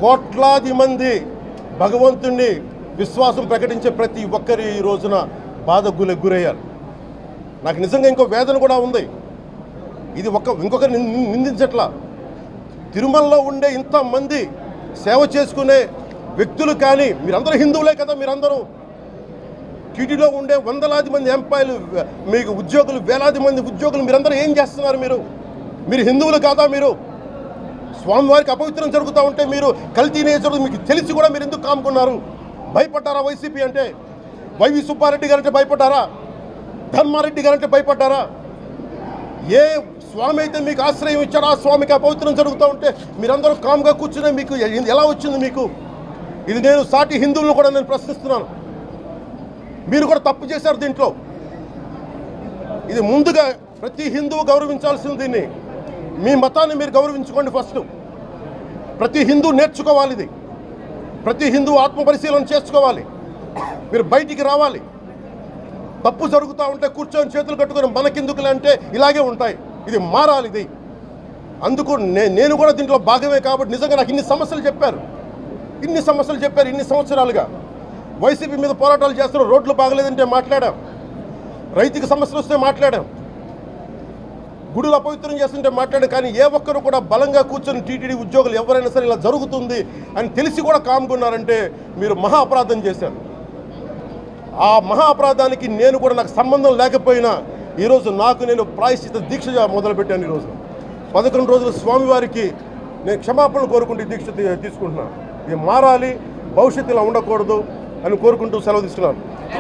కోట్లాది మంది భగవంతుణ్ణి విశ్వాసం ప్రకటించే ప్రతి ఒక్కరి ఈ రోజున బాధకు గురయ్యారు. నాకు నిజంగా ఇంకో వేదన కూడా ఉంది. ఇది ఇంకొకరిని నిందించట్లా. తిరుమలలో ఉండే ఇంతమంది సేవ చేసుకునే వ్యక్తులు కానీ మీరందరూ హిందువులే కదా. మీరందరూ టీటీలో ఉండే వందలాది మంది ఎంప్లాయీలు, మీకు ఉద్యోగులు, వేలాది మంది ఉద్యోగులు, మీరందరూ ఏం చేస్తున్నారు? మీరు హిందువులు కాదా? మీరు స్వామివారికి అపవిత్రం జరుగుతూ ఉంటే మీరు కల్తీనే జరుగుతుంది మీకు తెలిసి కూడా మీరు ఎందుకు కాముకున్నారు? భయపడ్డారా? వైసీపీ అంటే వైవి సుబ్బారెడ్డి గారంటే భయపడ్డారా? ధర్మారెడ్డి గారంటే భయపడ్డారా? ఏ స్వామి అయితే మీకు ఆశ్రయం ఇచ్చారో ఆ స్వామికి అపవిత్రం జరుగుతూ ఉంటే మీరందరూ కామ్గా కూర్చునే మీకు ఎలా వచ్చింది? మీకు ఇది నేను సాటి హిందువులను కూడా నేను ప్రశ్నిస్తున్నాను. మీరు కూడా తప్పు చేశారు దీంట్లో. ఇది ముందుగా ప్రతి హిందువు గౌరవించాల్సింది. దీన్ని మీ మతాన్ని మీరు గౌరవించుకోండి ఫస్ట్. ప్రతి హిందువు నేర్చుకోవాలి ఇది. ప్రతి హిందువు ఆత్మపరిశీలన చేసుకోవాలి. మీరు బయటికి రావాలి. తప్పు జరుగుతూ ఉంటే కూర్చొని చేతులు కట్టుకొని మనకెందుకులే అంటే ఇలాగే ఉంటాయి. ఇది మారాలి. ఇది అందుకు నేను కూడా దీంట్లో భాగమే. కాబట్టి నిజంగా నాకు ఇన్ని సమస్యలు చెప్పారు ఇన్ని సంవత్సరాలుగా. వైసీపీ మీద పోరాటాలు చేస్తున్నారు. రోడ్లు బాగలేదంటే మాట్లాడాం, రైతుకి సమస్యలు వస్తే మాట్లాడాం, గుడులు అపవిత్రం చేస్తుంటే మాట్లాడాం. కానీ ఏ ఒక్కరు కూడా బలంగా కూర్చొని టీటీడీ ఉద్యోగులు ఎవరైనా సరే ఇలా జరుగుతుంది అని తెలిసి కూడా కామ్కున్నారంటే మీరు మహా అపరాధం చేశారు. ఆ మహా అపరాధానికి నేను కూడా నాకు సంబంధం లేకపోయినా ఈరోజు నేను ప్రాయశ్చిత దీక్ష మొదలుపెట్టాను. ఈరోజు 11 రోజులు స్వామివారికి నేను క్షమాపణలు కోరుకుంటూ దీక్ష తీసుకుంటున్నాను. ఇది మారాలి, భవిష్యత్తు ఇలా ఉండకూడదు అని కోరుకుంటూ సెలవు తీసుకున్నాను.